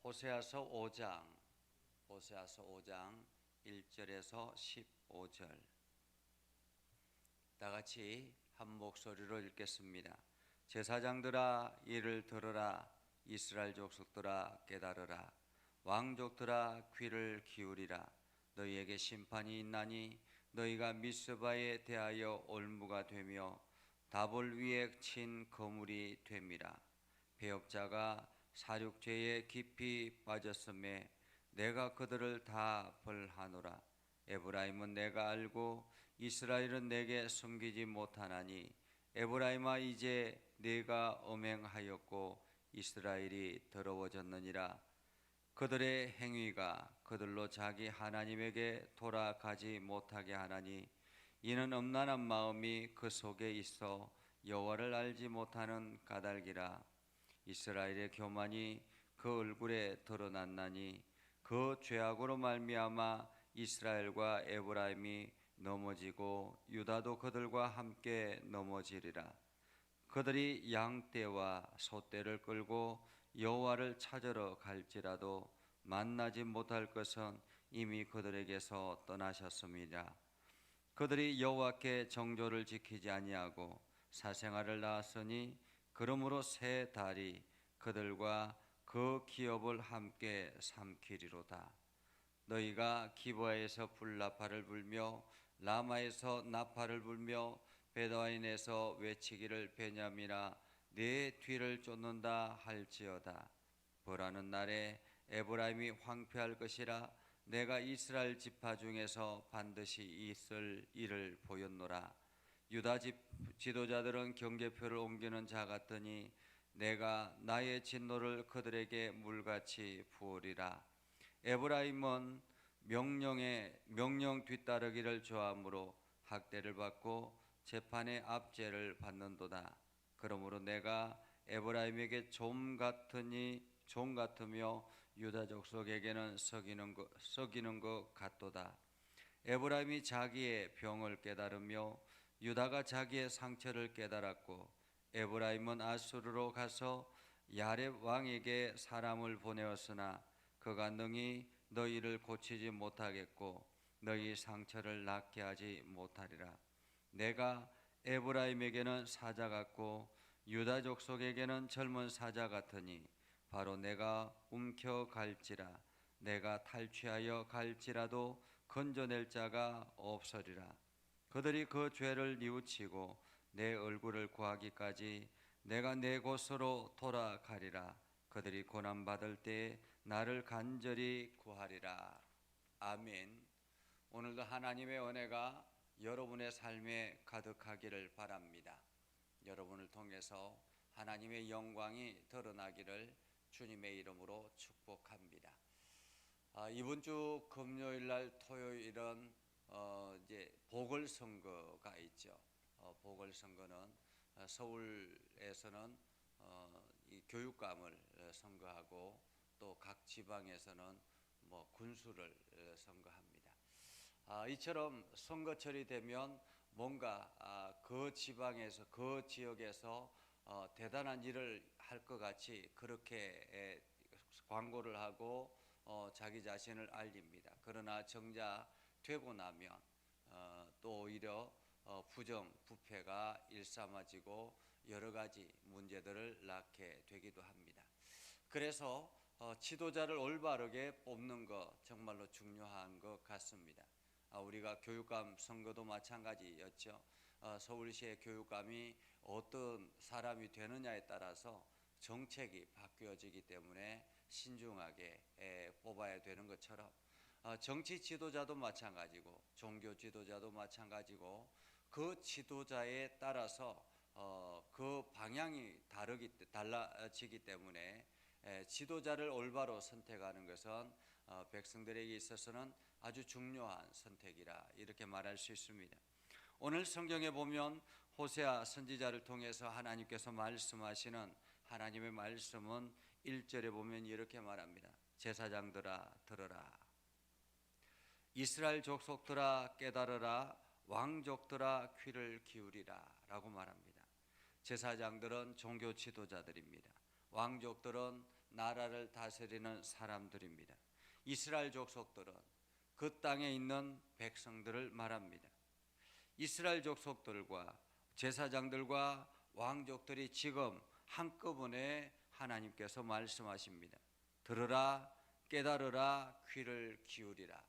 호세아서 5장 1절에서 15절 다 같이 한 목소리로 읽겠습니다. 제사장들아 이를 들으라. 이스라엘 족속들아 깨달으라. 왕족들아 귀를 기울이라. 너희에게 심판이 있나니 너희가 미스바에 대하여 올무가 되며 다볼 위에 친 거물이 됨이라. 배역자가 사륙죄에 깊이 빠졌음에 내가 그들을 다 벌하노라. 에브라임은 내가 알고 이스라엘은 내게 숨기지 못하나니 에브라임아 이제 네가 엄행하였고 이스라엘이 더러워졌느니라. 그들의 행위가 그들로 자기 하나님에게 돌아가지 못하게 하나니 이는 음란한 마음이 그 속에 있어 여호와를 알지 못하는 까닭이라. 이스라엘의 교만이 그 얼굴에 드러났나니 그 죄악으로 말미암아 이스라엘과 에브라임이 넘어지고 유다도 그들과 함께 넘어지리라. 그들이 양떼와 소떼를 끌고 여호와를 찾으러 갈지라도 만나지 못할 것은 이미 그들에게서 떠나셨음이라. 그들이 여호와께 정조를 지키지 아니하고 사생아를 낳았으니 그러므로 새 달이 그들과 그 기업을 함께 삼키리로다. 너희가 기브아에서 불나팔을 불며 라마에서 나팔을 불며 베다와인에서 외치기를 베냐민아 내 뒤를 쫓는다 할지어다. 벌하는 날에 에브라임이 황폐할 것이라. 내가 이스라엘 지파 중에서 반드시 있을 일을 보였노라. 유다 지도자들은 경계표를 옮기는 자 같으니 내가 나의 진노를 그들에게 물같이 부으리라. 에브라임은 명령 뒤따르기를 좋아하므로 학대를 받고 재판의 압제를 받는도다. 그러므로 내가 에브라임에게 좀 같으며 유다 족속에게는 썩이는 것 같도다. 에브라임이 자기의 병을 깨달으며 유다가 자기의 상처를 깨달았고 에브라임은 아수르로 가서 야렙 왕에게 사람을 보내었으나 그가 능히 너희를 고치지 못하겠고 너희 상처를 낫게 하지 못하리라. 내가 에브라임에게는 사자 같고 유다 족속에게는 젊은 사자 같으니 바로 내가 움켜갈지라. 내가 탈취하여 갈지라도 건져낼 자가 없으리라. 그들이 그 죄를 뉘우치고 내 얼굴을 구하기까지 내가 내 곳으로 돌아가리라. 그들이 고난받을 때에 나를 간절히 구하리라. 아멘. 오늘도 하나님의 은혜가 여러분의 삶에 가득하기를 바랍니다. 여러분을 통해서 하나님의 영광이 드러나기를 주님의 이름으로 축복합니다. 이번 주 금요일 날 토요일은 이제 보궐선거가 있죠. 보궐선거는 서울에서는 이 교육감을 선거하고 또 각 지방에서는 군수를 선거합니다. 이처럼 선거철이 되면 뭔가 그 지방에서 그 지역에서 대단한 일을 할 것 같이 그렇게 광고를 하고 자기 자신을 알립니다. 그러나 정작 되고 나면 또 오히려 부정부패가 일삼아지고 여러 가지 문제들을 낳게 되기도 합니다. 그래서 지도자를 올바르게 뽑는 것 정말로 중요한 것 같습니다. 우리가 교육감 선거도 마찬가지였죠. 서울시의 교육감이 어떤 사람이 되느냐에 따라서 정책이 바뀌어지기 때문에 신중하게 뽑아야 되는 것처럼 정치 지도자도 마찬가지고 종교 지도자도 마찬가지고 그 지도자에 따라서 그 방향이 달라지기 때문에 지도자를 올바로 선택하는 것은 백성들에게 있어서는 아주 중요한 선택이라 이렇게 말할 수 있습니다. 오늘 성경에 보면 호세아 선지자를 통해서 하나님께서 말씀하시는 하나님의 말씀은 1절에 보면 이렇게 말합니다. 제사장들아 들으라. 이스라엘 족속들아 깨달으라. 왕족들아 귀를 기울이라 라고 말합니다. 제사장들은 종교 지도자들입니다. 왕족들은 나라를 다스리는 사람들입니다. 이스라엘 족속들은 그 땅에 있는 백성들을 말합니다. 이스라엘 족속들과 제사장들과 왕족들이 지금 한꺼번에 하나님께서 말씀하십니다. 들으라, 깨달으라, 귀를 기울이라.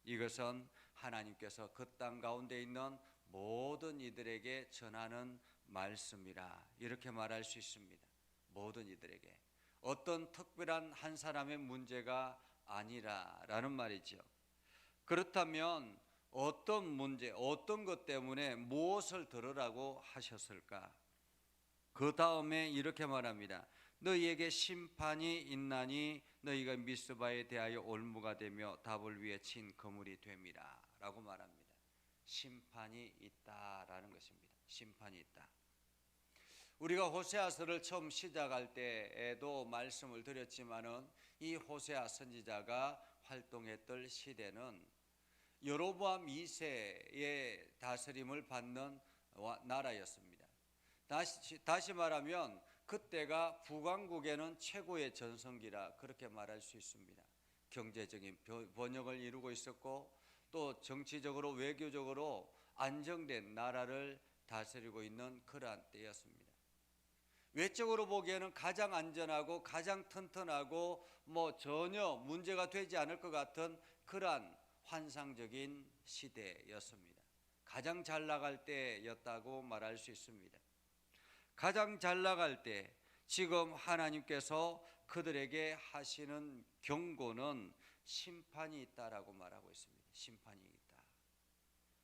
이것은 하나님께서 그 땅 가운데 있는 모든 이들에게 전하는 말씀이라, 이렇게 말할 수 있습니다. 모든 이들에게, 어떤 특별한 한 사람의 문제가 아니라라는 말이죠. 그렇다면 어떤 문제, 어떤 것 때문에 무엇을 들으라고 하셨을까? 그 다음에 이렇게 말합니다. 너희에게 심판이 있나니 너희가 미스바에 대하여 올무가 되며 답을 위해 친 거물이 됨이라 라고 말합니다. 심판이 있다라는 것입니다. 심판이 있다. 우리가 호세아서를 처음 시작할 때에도 말씀을 드렸지만은 이 호세아 선지자가 활동했던 시대는 여로보암 2세의 다스림을 받는 나라였습니다. 다시 말하면 그때가 북왕국에는 최고의 전성기라 그렇게 말할 수 있습니다. 경제적인 번영을 이루고 있었고 또 정치적으로 외교적으로 안정된 나라를 다스리고 있는 그러한 때였습니다. 외적으로 보기에는 가장 안전하고 가장 튼튼하고 전혀 문제가 되지 않을 것 같은 그러한 환상적인 시대였습니다. 가장 잘 나갈 때였다고 말할 수 있습니다. 가장 잘 나갈 때 지금 하나님께서 그들에게 하시는 경고는 심판이 있다라고 말하고 있습니다. 심판이 있다.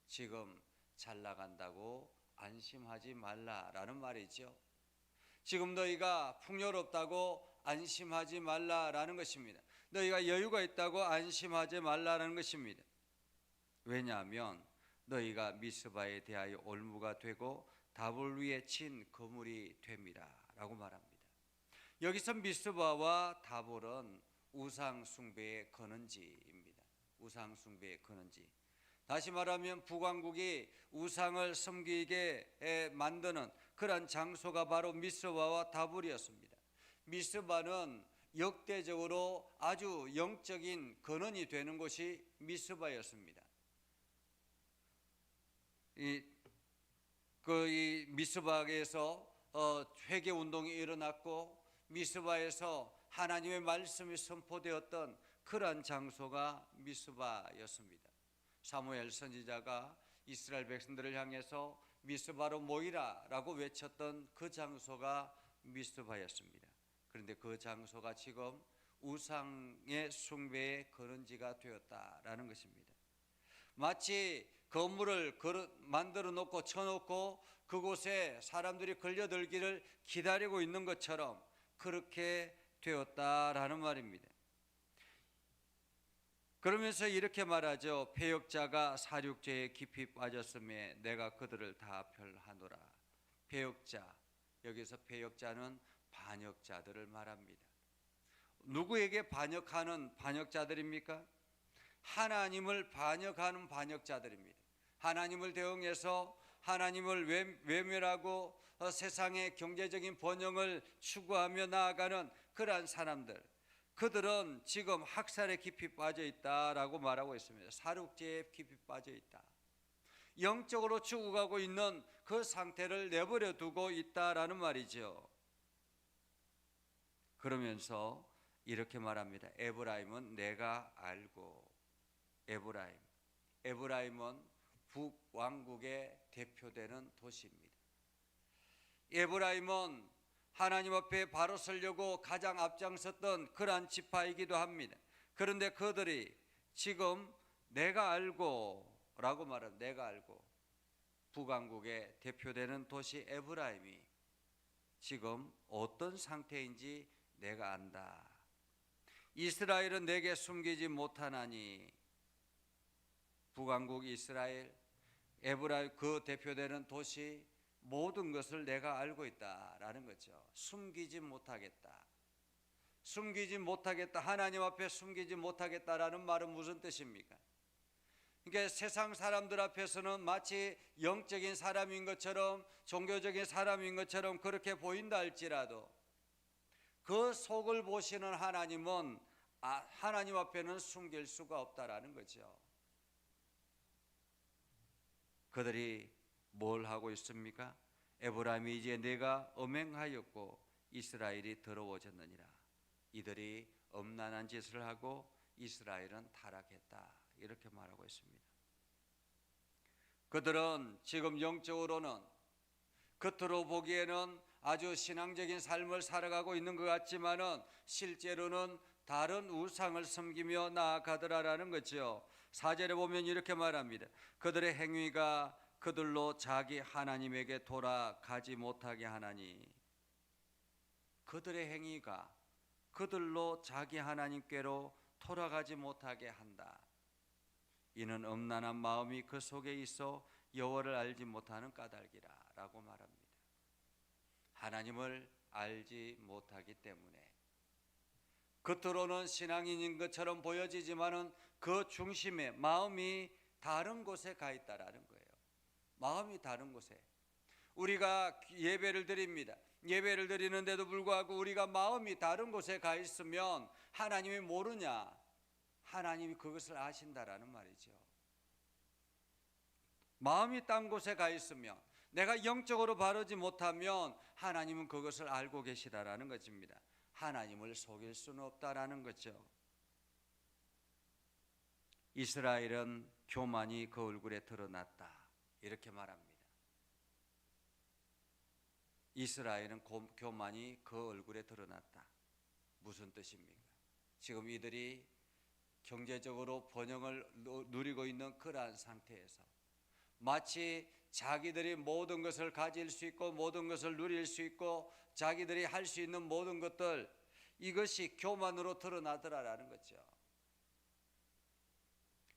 지금 잘 나간다고 안심하지 말라라는 말이죠. 지금 너희가 풍요롭다고 안심하지 말라라는 것입니다. 너희가 여유가 있다고 안심하지 말라라는 것입니다. 왜냐하면 너희가 미스바에 대하여 올무가 되고 답을 위해 친 거물이 됨이라 라고 말합니다. 여기서 미스바와 다볼은 우상 숭배의 근원지입니다. 우상 숭배의 근원지. 다시 말하면 북왕국이 우상을 섬기게 만드는 그런 장소가 바로 미스바와 다볼이었습니다. 미스바는 역대적으로 아주 영적인 근원이 되는 곳이 미스바였습니다. 이 미스바에서 회개 운동이 일어났고 미스바에서 하나님의 말씀이 선포되었던 그러한 장소가 미스바였습니다. 사무엘 선지자가 이스라엘 백성들을 향해서 미스바로 모이라라고 외쳤던 그 장소가 미스바였습니다. 그런데 그 장소가 지금 우상의 숭배의 근원지가 되었다라는 것입니다. 마치 건물을 만들어 놓고 쳐놓고 그곳에 사람들이 걸려들기를 기다리고 있는 것처럼 그렇게 되었다라는 말입니다. 그러면서 이렇게 말하죠. 패역자가 사륙죄에 깊이 빠졌음에 내가 그들을 다 멸하노라. 패역자, 여기서 패역자는 반역자들을 말합니다. 누구에게 반역하는 반역자들입니까? 하나님을 반역하는 반역자들입니다. 하나님을 대응해서 하나님을 외면하고 세상의 경제적인 번영을 추구하며 나아가는 그러한 사람들, 그들은 지금 학살에 깊이 빠져 있다라고 말하고 있습니다. 사륙죄에 깊이 빠져 있다. 영적으로 죽어가고 있는 그 상태를 내버려 두고 있다라는 말이죠. 그러면서 이렇게 말합니다. 에브라임은 내가 알고. 에브라임은 북왕국의 대표되는 도시입니다. 에브라임은 하나님 앞에 바로 서려고 가장 앞장섰던 그러한 지파이기도 합니다. 그런데 그들이 지금 내가 알고 라고 말합니다. 내가 알고. 북왕국의 대표되는 도시 에브라임이 지금 어떤 상태인지 내가 안다. 이스라엘은 내게 숨기지 못하나니. 북왕국 이스라엘, 에브라임 그 대표되는 도시 모든 것을 내가 알고 있다라는 거죠. 숨기지 못하겠다. 숨기지 못하겠다. 하나님 앞에 숨기지 못하겠다라는 말은 무슨 뜻입니까? 그러니까 세상 사람들 앞에서는 마치 영적인 사람인 것처럼 종교적인 사람인 것처럼 그렇게 보인다 할지라도 그 속을 보시는 하나님은 하나님 앞에는 숨길 수가 없다라는 거죠. 그들이 뭘 하고 있습니까? 에브라임이 이제 내가 음행하였고 이스라엘이 더러워졌느니라. 이들이 엄난한 짓을 하고 이스라엘은 타락했다, 이렇게 말하고 있습니다. 그들은 지금 영적으로는 겉으로 보기에는 아주 신앙적인 삶을 살아가고 있는 것 같지만은 실제로는 다른 우상을 섬기며 나아가더라라는 거죠. 4절에 보면 이렇게 말합니다. 그들의 행위가 그들로 자기 하나님에게 돌아가지 못하게 하나니, 그들의 행위가 그들로 자기 하나님께로 돌아가지 못하게 한다. 이는 음란한 마음이 그 속에 있어 여호와를 알지 못하는 까닭이라 라고 말합니다. 하나님을 알지 못하기 때문에 겉으로는 신앙인인 것처럼 보여지지만은 그 중심에 마음이 다른 곳에 가 있다라는 거예요. 마음이 다른 곳에. 우리가 예배를 드립니다. 예배를 드리는데도 불구하고 우리가 마음이 다른 곳에 가 있으면 하나님이 모르냐? 하나님이 그것을 아신다라는 말이죠. 마음이 딴 곳에 가 있으면, 내가 영적으로 바르지 못하면 하나님은 그것을 알고 계시다라는 것입니다. 하나님을 속일 수는 없다라는 거죠. 이스라엘은 교만이 그 얼굴에 드러났다, 이렇게 말합니다. 이스라엘은 교만이 그 얼굴에 드러났다. 무슨 뜻입니까? 지금 이들이 경제적으로 번영을 누리고 있는 그러한 상태에서 마치 자기들이 모든 것을 가질 수 있고 모든 것을 누릴 수 있고 자기들이 할 수 있는 모든 것들, 이것이 교만으로 드러나더라라는 거죠.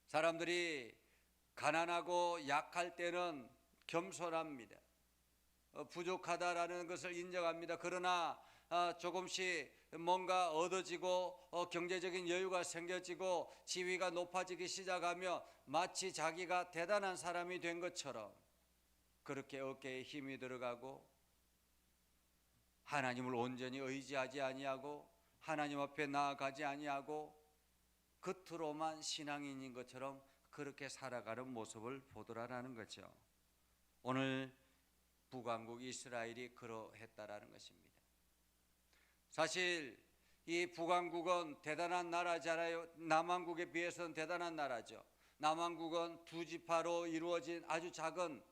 사람들이 가난하고 약할 때는 겸손합니다. 부족하다라는 것을 인정합니다. 그러나 조금씩 뭔가 얻어지고 경제적인 여유가 생겨지고 지위가 높아지기 시작하며 마치 자기가 대단한 사람이 된 것처럼 그렇게 어깨에 힘이 들어가고 하나님을 온전히 의지하지 아니하고 하나님 앞에 나아가지 아니하고 겉으로만 신앙인인 것처럼 그렇게 살아가는 모습을 보더라라는 거죠. 오늘 북왕국 이스라엘이 그러했다라는 것입니다. 사실 이 북왕국은 대단한 나라잖아요. 남왕국에 비해서는 대단한 나라죠. 남왕국은 두 지파로 이루어진 아주 작은,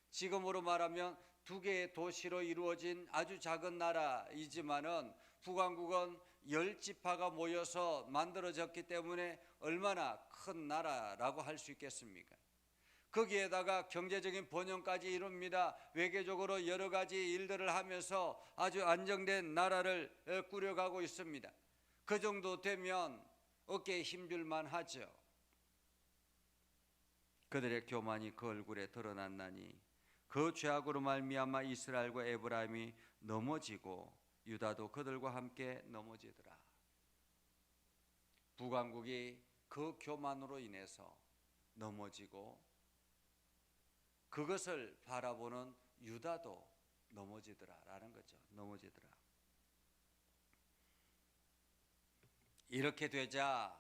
지금으로 말하면 두 개의 도시로 이루어진 아주 작은 나라이지만은 북왕국은 10지파가 모여서 만들어졌기 때문에 얼마나 큰 나라라고 할 수 있겠습니까? 거기에다가 경제적인 번영까지 이룹니다. 외교적으로 여러 가지 일들을 하면서 아주 안정된 나라를 꾸려가고 있습니다. 그 정도 되면 어깨에 힘줄만 하죠. 그들의 교만이 그 얼굴에 드러났나니 그 죄악으로 말미암아 이스라엘과 에브라임이 넘어지고 유다도 그들과 함께 넘어지더라. 북왕국이 그 교만으로 인해서 넘어지고 그것을 바라보는 유다도 넘어지더라라는 거죠. 넘어지더라. 이렇게 되자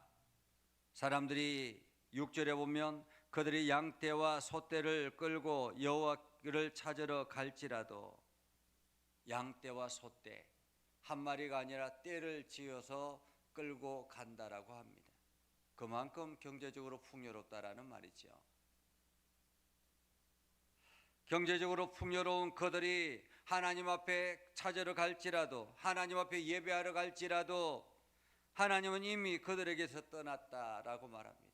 사람들이 6절에 보면 그들이 양떼와 소떼를 끌고 여호와를 찾으러 갈지라도, 양떼와 소떼 한 마리가 아니라 떼를 지어서 끌고 간다라고 합니다. 그만큼 경제적으로 풍요롭다라는 말이죠. 경제적으로 풍요로운 그들이 하나님 앞에 찾으러 갈지라도, 하나님 앞에 예배하러 갈지라도 하나님은 이미 그들에게서 떠났다라고 말합니다.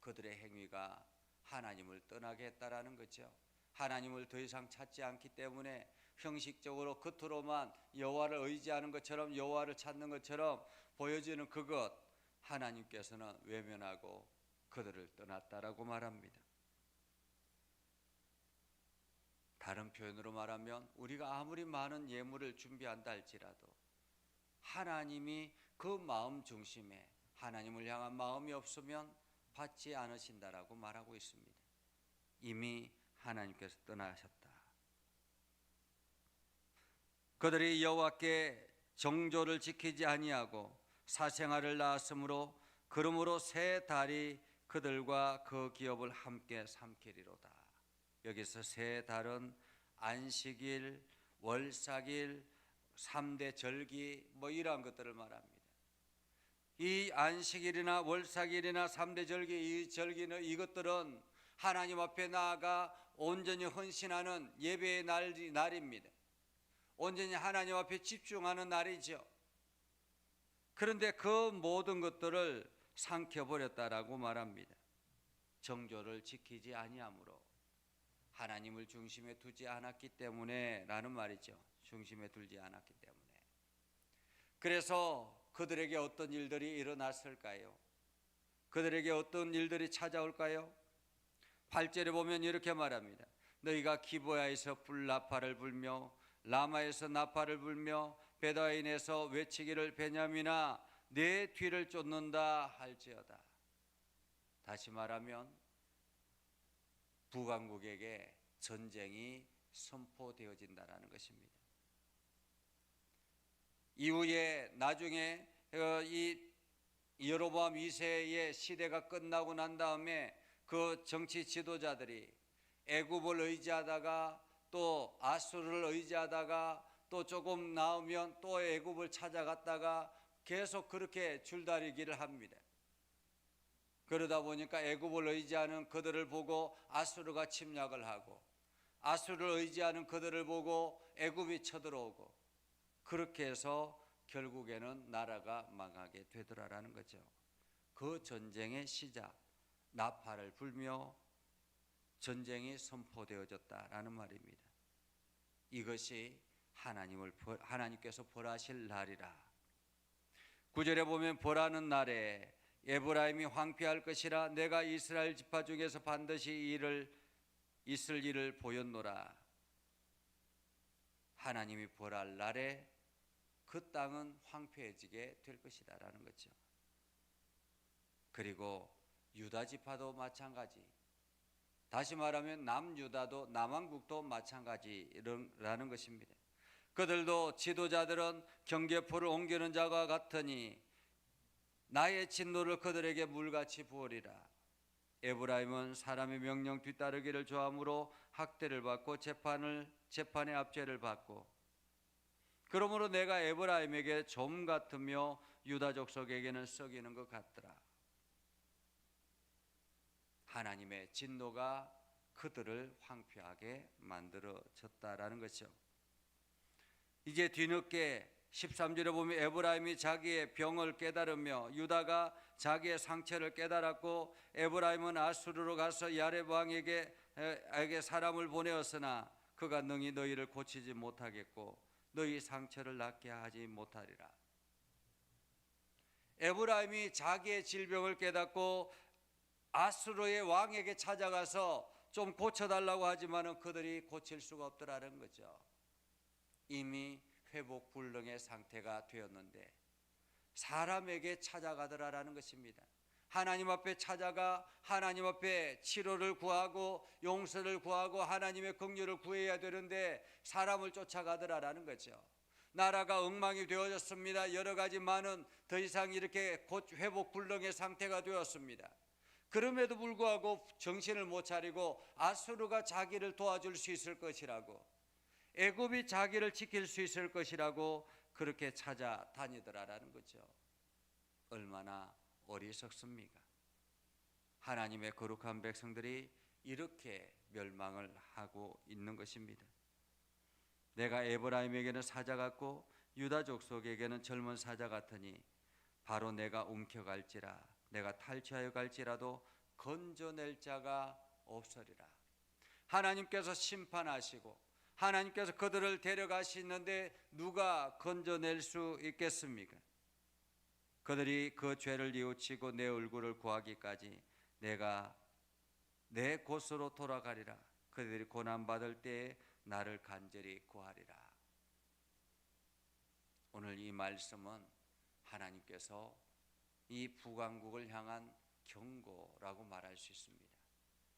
그들의 행위가 하나님을 떠나게 했다라는 거죠. 하나님을 더 이상 찾지 않기 때문에 형식적으로 겉으로만 여호와를 의지하는 것처럼, 여호와를 찾는 것처럼 보여지는 그것, 하나님께서는 외면하고 그들을 떠났다라고 말합니다. 다른 표현으로 말하면 우리가 아무리 많은 예물을 준비한다 할지라도 하나님이 그 마음 중심에 하나님을 향한 마음이 없으면 받지 않으신다라고 말하고 있습니다. 이미 하나님께서 떠나셨다. 그들이 여호와께 정조를 지키지 아니하고 사생아를 낳았으므로 그러므로 세 달이 그들과 그 기업을 함께 삼키리로다. 여기서 세 달은 안식일, 월삭일, 3대 절기 이러한 것들을 말합니다. 이 안식일이나 월삭일이나 3대 절기, 이 절기는 이것들은 하나님 앞에 나아가 온전히 헌신하는 예배의 날입니다. 온전히 하나님 앞에 집중하는 날이죠. 그런데 그 모든 것들을 삼켜버렸다라고 말합니다. 정조를 지키지 아니하므로, 하나님을 중심에 두지 않았기 때문에 라는 말이죠. 중심에 두지 않았기 때문에. 그래서 그들에게 어떤 일들이 일어났을까요? 그들에게 어떤 일들이 찾아올까요? 8절에 보면 이렇게 말합니다. 너희가 기브야에서 불나팔을 불며 라마에서 나팔을 불며 베다인에서 외치기를 베냐민아 내 뒤를 쫓는다 할지어다. 다시 말하면 북왕국에게 전쟁이 선포되어진다라는 것입니다. 이후에 나중에 이 여로보암 2세의 시대가 끝나고 난 다음에 그 정치 지도자들이 애굽을 의지하다가 또 아수르를 의지하다가 또 조금 나오면 또 애굽을 찾아갔다가 계속 그렇게 줄다리기를 합니다. 그러다 보니까 애굽을 의지하는 그들을 보고 아수르가 침략을 하고, 아수르를 의지하는 그들을 보고 애굽이 쳐들어오고, 그렇게 해서 결국에는 나라가 망하게 되더라라는 거죠. 그 전쟁의 시작, 나팔을 불며 전쟁이 선포되어졌다라는 말입니다. 이것이 하나님께서 벌하실 날이라. 9절에 보면 벌하는 날에 에브라임이 황폐할 것이라 내가 이스라엘 지파 중에서 반드시 있을 일을 보였노라. 하나님이 벌할 날에 그 땅은 황폐해지게 될 것이다 라는 거죠. 그리고 유다 지파도 마찬가지, 다시 말하면 남유다도 남왕국도 마찬가지라는 것입니다. 그들도 지도자들은 경계포를 옮기는 자와 같으니 나의 진노를 그들에게 물같이 부으리라. 에브라임은 사람의 명령 뒤따르기를 좋아하므로 학대를 받고 재판의 압제를 받고, 그러므로 내가 에브라임에게 좀 같으며 유다 족속에게는 썩이는 것 같더라. 하나님의 진노가 그들을 황폐하게 만들어졌다라는 것이죠. 이제 뒤늦게 13절에 보면 에브라임이 자기의 병을 깨달으며 유다가 자기의 상처를 깨달았고, 에브라임은 아수르로 가서 야렙 왕에게 사람을 보내었으나 그가 능히 너희를 고치지 못하겠고 너희 상처를 낫게 하지 못하리라. 에브라임이 자기의 질병을 깨닫고 아수르의 왕에게 찾아가서 좀 고쳐달라고 하지만은 그들이 고칠 수가 없더라는 거죠. 이미 회복 불능의 상태가 되었는데 사람에게 찾아가더라라는 것입니다. 하나님 앞에 찾아가 하나님 앞에 치료를 구하고 용서를 구하고 하나님의 긍휼을 구해야 되는데 사람을 쫓아가더라라는 거죠. 나라가 엉망이 되어졌습니다. 여러 가지 많은 더 이상 이렇게 회복 불능의 상태가 되었습니다. 그럼에도 불구하고 정신을 못 차리고 아수르가 자기를 도와줄 수 있을 것이라고, 애굽이 자기를 지킬 수 있을 것이라고 그렇게 찾아다니더라라는 거죠. 얼마나 어리석습니까? 하나님의 거룩한 백성들이 이렇게 멸망을 하고 있는 것입니다. 내가 에브라임에게는 사자 같고 유다 족속에게는 젊은 사자 같으니 바로 내가 움켜갈지라 내가 탈취하여 갈지라도 건져낼 자가 없으리라. 하나님께서 심판하시고 하나님께서 그들을 데려가시는데 누가 건져낼 수 있겠습니까? 그들이 그 죄를 뉘우치고 내 얼굴을 구하기까지 내가 내 곳으로 돌아가리라. 그들이 고난받을 때에 나를 간절히 구하리라. 오늘 이 말씀은 하나님께서 이 북왕국을 향한 경고라고 말할 수 있습니다.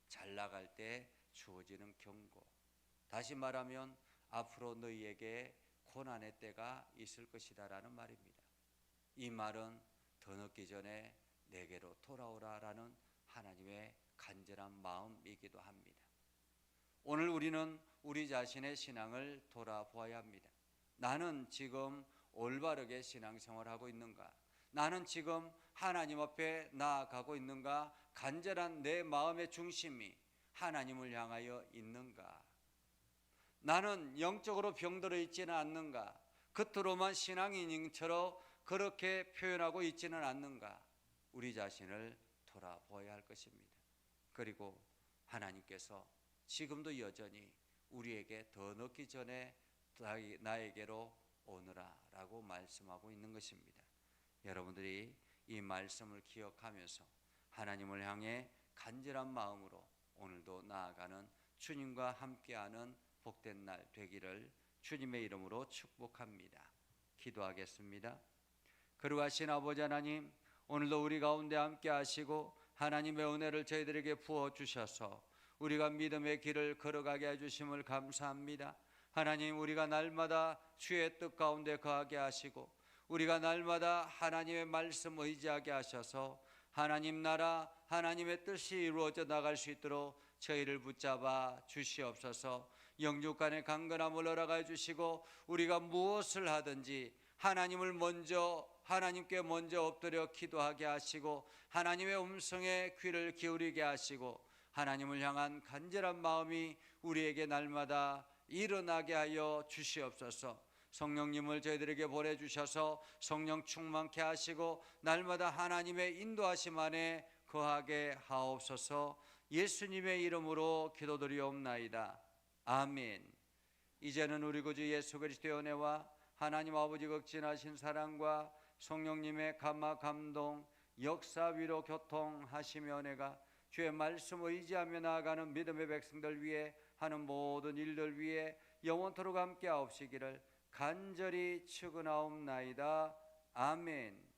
잘 나갈 때 주어지는 경고. 다시 말하면 앞으로 너희에게 고난의 때가 있을 것이다라는 말입니다. 이 말은 더 늦기 전에 내게로 돌아오라라는 하나님의 간절한 마음이기도 합니다. 오늘 우리는 우리 자신의 신앙을 돌아보아야 합니다. 나는 지금 올바르게 신앙생활하고 있는가? 나는 지금 하나님 앞에 나아가고 있는가? 간절한 내 마음의 중심이 하나님을 향하여 있는가? 나는 영적으로 병들어 있지는 않는가? 겉으로만 신앙인처럼 그렇게 표현하고 있지는 않는가? 우리 자신을 돌아보아야 할 것입니다. 그리고 하나님께서 지금도 여전히 우리에게 더 늦기 전에 나에게로 오너라 라고 말씀하고 있는 것입니다. 여러분들이 이 말씀을 기억하면서 하나님을 향해 간절한 마음으로 오늘도 나아가는 주님과 함께하는 복된 날 되기를 주님의 이름으로 축복합니다. 기도하겠습니다. 거룩하신 아버지 하나님, 오늘도 우리 가운데 함께 하시고 하나님의 은혜를 저희들에게 부어주셔서 우리가 믿음의 길을 걸어가게 해주심을 감사합니다. 하나님, 우리가 날마다 주의 뜻 가운데 거하게 하시고 우리가 날마다 하나님의 말씀 의지하게 하셔서 하나님 나라, 하나님의 뜻이 이루어져 나갈 수 있도록 저희를 붙잡아 주시옵소서. 영육간의 강건함을 허락해 주시고 우리가 무엇을 하든지 하나님께 먼저 엎드려 기도하게 하시고 하나님의 음성에 귀를 기울이게 하시고 하나님을 향한 간절한 마음이 우리에게 날마다 일어나게 하여 주시옵소서. 성령님을 저희들에게 보내주셔서 성령 충만케 하시고 날마다 하나님의 인도하심 안에 거하게 하옵소서. 예수님의 이름으로 기도드리옵나이다. 아멘. 이제는 우리 구주 예수 그리스도의 은혜와 하나님 아버지 극진하신 사랑과 성령님의 감화 감동 역사 위로 교통하시며 은혜가 주의 말씀 의지하며 나아가는 믿음의 백성들 위해 하는 모든 일들 위해 영원토록 함께 하옵시기를 간절히 축원하옵나이다. 아멘.